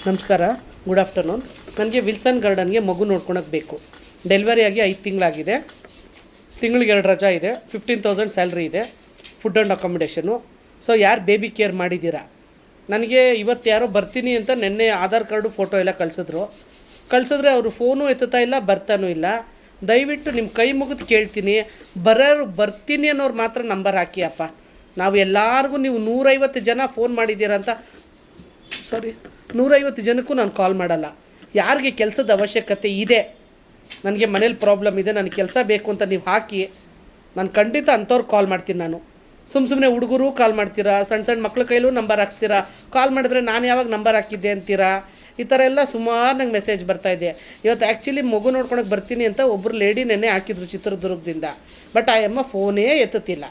ನಮಸ್ಕಾರ, good afternoon. ನನಗೆ Wilson ಗಾರ್ಡನ್ಗೆ ಮಗು ನೋಡ್ಕೊಳಕ್ಕೆ ಬೇಕು. ಡೆಲಿವರಿ ಆಗಿ 5 ತಿಂಗಳಾಗಿದೆ. ತಿಂಗಳಿಗೆ 2 ರಜಾ ಇದೆ. 15,000 ಸ್ಯಾಲ್ರಿ ಇದೆ, ಫುಡ್ ಆ್ಯಂಡ್ ಅಕಾಮಿಡೇಷನು. ಸೊ ಯಾರು ಬೇಬಿ ಕೇರ್ ಮಾಡಿದ್ದೀರಾ, ನನಗೆ ಇವತ್ತು ಯಾರೋ ಬರ್ತೀನಿ ಅಂತ ನೆನ್ನೆ ಆಧಾರ್ ಕಾರ್ಡು ಫೋಟೋ ಎಲ್ಲ ಕಳಿಸಿದ್ರೆ ಅವರು ಫೋನು ಎತ್ತುತ್ತಾ ಇಲ್ಲ, ಬರ್ತಾನೂ ಇಲ್ಲ. ದಯವಿಟ್ಟು ನಿಮ್ಮ ಕೈ ಮುಗಿದು ಕೇಳ್ತೀನಿ, ಬರ್ತೀನಿ ಅನ್ನೋರು ಮಾತ್ರ ನಂಬರ್ ಹಾಕಿ ಅಪ್ಪ. ನಾವು ಎಲ್ಲರಿಗೂ ನೀವು 150 ಜನ ಫೋನ್ ಮಾಡಿದ್ದೀರಾ ಅಂತ 150 ಜನಕ್ಕೂ ನಾನು ಕಾಲ್ ಮಾಡಲ್ಲ. ಯಾರಿಗೆ ಕೆಲಸದ ಅವಶ್ಯಕತೆ ಇದೆ, ನನಗೆ ಮನೇಲಿ ಪ್ರಾಬ್ಲಮ್ ಇದೆ, ನನಗೆ ಕೆಲಸ ಬೇಕು ಅಂತ ನೀವು ಹಾಕಿ, ನಾನು ಖಂಡಿತ ಅಂಥವ್ರು ಕಾಲ್ ಮಾಡ್ತೀನಿ. ನಾನು ಸುಮ್ಮನೆ ಹುಡುಗರು ಕಾಲ್ ಮಾಡ್ತೀರಾ, ಸಣ್ಣ ಮಕ್ಳ ಕೈಲೂ ನಂಬರ್ ಹಾಕ್ಸ್ತೀರಾ. ಕಾಲ್ ಮಾಡಿದ್ರೆ ನಾನು ಯಾವಾಗ ನಂಬರ್ ಹಾಕಿದ್ದೆ ಅಂತೀರಾ. ಈ ಥರ ಎಲ್ಲ ಸುಮಾರು ನಂಗೆ ಮೆಸೇಜ್ ಬರ್ತಾಯಿದೆ. ಇವತ್ತು ಆ್ಯಕ್ಚುಲಿ ಮಗು ನೋಡ್ಕೊಳಕ್ಕೆ ಬರ್ತೀನಿ ಅಂತ ಒಬ್ಬರು ಲೇಡಿ ನೆನ್ನೆ ಹಾಕಿದ್ರು ಚಿತ್ರದುರ್ಗದಿಂದ. ಬಟ್ ಆ ಅಮ್ಮ ಫೋನೇ ಎತ್ತುತ್ತಿಲ್ಲ.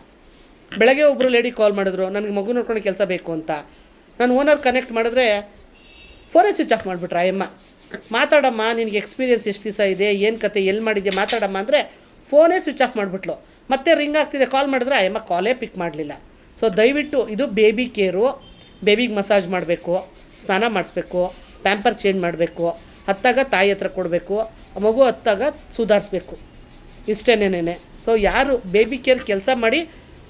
ಬೆಳಗ್ಗೆ ಒಬ್ಬರು ಲೇಡಿ ಕಾಲ್ ಮಾಡಿದ್ರು, ನನಗೆ ಮಗು ನೋಡ್ಕೊಳಕ್ಕೆ ಕೆಲಸ ಬೇಕು ಅಂತ. ನಾನು ಓನರ್ ಕನೆಕ್ಟ್ ಮಾಡಿದ್ರೆ ಫೋನೇ ಸ್ವಿಚ್ ಆಫ್ ಮಾಡಿಬಿಟ್ರೆ ಆ ಅಮ್ಮ. ಮಾತಾಡಮ್ಮ, ನಿನಗೆ ಎಕ್ಸ್ಪೀರಿಯೆನ್ಸ್ ಎಷ್ಟು ದಿವಸ ಇದೆ, ಏನು ಕತೆ, ಎಲ್ಲಿ ಮಾಡಿದ್ದೆ ಮಾತಾಡಮ್ಮ ಅಂದರೆ ಫೋನೇ ಸ್ವಿಚ್ ಆಫ್ ಮಾಡಿಬಿಟ್ಲು. ಮತ್ತೆ ರಿಂಗ್ ಆಗ್ತಿದೆ, ಕಾಲ್ ಮಾಡಿದ್ರೆ ಆ ಅಮ್ಮ ಕಾಲೇ ಪಿಕ್ ಮಾಡಲಿಲ್ಲ. ಸೊ ದಯವಿಟ್ಟು ಇದು ಬೇಬಿ ಕೇರು. ಬೇಬಿಗೆ ಮಸಾಜ್ ಮಾಡಬೇಕು, ಸ್ನಾನ ಮಾಡಿಸ್ಬೇಕು, ಪ್ಯಾಂಪರ್ ಚೇಂಜ್ ಮಾಡಬೇಕು, ಹತ್ತಾಗ ತಾಯಿ ಹತ್ರ ಕೊಡಬೇಕು, ಮಗು ಹತ್ತಾಗ ಸುಧಾರಿಸ್ಬೇಕು, ಇಷ್ಟೇನೇನೆ. ಸೊ ಯಾರು ಬೇಬಿ ಕೇರ್ ಕೆಲಸ ಮಾಡಿ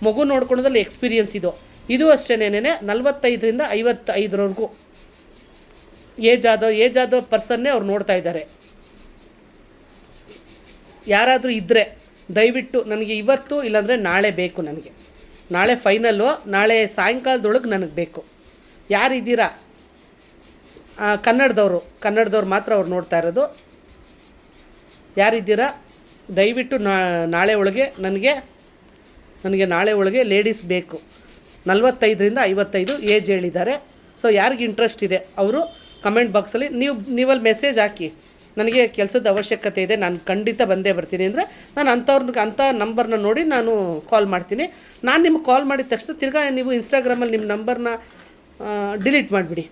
ಮಗು ನೋಡ್ಕೊಳೋದ್ರಲ್ಲಿ ಎಕ್ಸ್ಪೀರಿಯೆನ್ಸ್ ಇದು ಅಷ್ಟೇನೇನೆ. 45ರಿಂದ 55ರವರೆಗೂ ಏಜ್ ಆದ ಪರ್ಸನ್ನೇ ಅವ್ರು ನೋಡ್ತಾ ಇದ್ದಾರೆ. ಯಾರಾದರೂ ಇದ್ದರೆ ದಯವಿಟ್ಟು ನನಗೆ ಇವತ್ತು ಇಲ್ಲಾಂದರೆ ನಾಳೆ ಬೇಕು. ನನಗೆ ನಾಳೆ ಫೈನಲ್ಲು, ನಾಳೆ ಸಾಯಂಕಾಲದೊಳಗೆ ನನಗೆ ಬೇಕು. ಯಾರಿದ್ದೀರಾ ಕನ್ನಡದವ್ರು ಮಾತ್ರ ಅವ್ರು ನೋಡ್ತಾ ಇರೋದು. ಯಾರಿದ್ದೀರಾ ದಯವಿಟ್ಟು ನಾಳೆ ಒಳಗೆ ನನಗೆ ನಾಳೆ ಒಳಗೆ ಲೇಡೀಸ್ ಬೇಕು. 45ರಿಂದ 55 ಏಜ್ ಹೇಳಿದ್ದಾರೆ. ಸೊ ಯಾರಿಗೆ ಇಂಟ್ರೆಸ್ಟ್ ಇದೆ ಅವರು ಕಮೆಂಟ್ ಬಾಕ್ಸಲ್ಲಿ ನೀವಲ್ಲಿ ಮೆಸೇಜ್ ಹಾಕಿ, ನನಗೆ ಕೆಲಸದ ಅವಶ್ಯಕತೆ ಇದೆ, ನಾನು ಖಂಡಿತ ಬಂದೇ ಬರ್ತೀನಿ ಅಂದರೆ ನಾನು ಅಂಥ ನಂಬರ್ನ ನೋಡಿ ನಾನು ಕಾಲ್ ಮಾಡ್ತೀನಿ. ನಾನು ನಿಮಗೆ ಕಾಲ್ ಮಾಡಿದ ತಕ್ಷಣ ತಿರ್ಗಾ ನೀವು ಇನ್ಸ್ಟಾಗ್ರಾಮಲ್ಲಿ ನಿಮ್ಮ ನಂಬರ್ನ ಡಿಲೀಟ್ ಮಾಡಿಬಿಡಿ,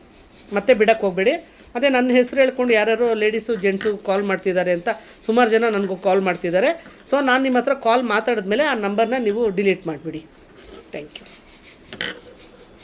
ಮತ್ತೆ ಬಿಡೋಕ್ಕೆ ಹೋಗಬೇಡಿ. ಅದೇ ನನ್ನ ಹೆಸರು ಹೇಳ್ಕೊಂಡು ಯಾರ್ಯಾರು ಲೇಡೀಸು ಜೆಂಟ್ಸು ಕಾಲ್ ಮಾಡ್ತಿದ್ದಾರೆ ಅಂತ ಸುಮಾರು ಜನ ನನಗೂ ಕಾಲ್ ಮಾಡ್ತಿದ್ದಾರೆ. ಸೊ ನಾನು ನಿಮ್ಮ ಹತ್ರ ಕಾಲ್ ಮಾತಾಡಿದ್ಮೇಲೆ ಆ ನಂಬರ್ನ ನೀವು ಡಿಲೀಟ್ ಮಾಡಿಬಿಡಿ. Thank you.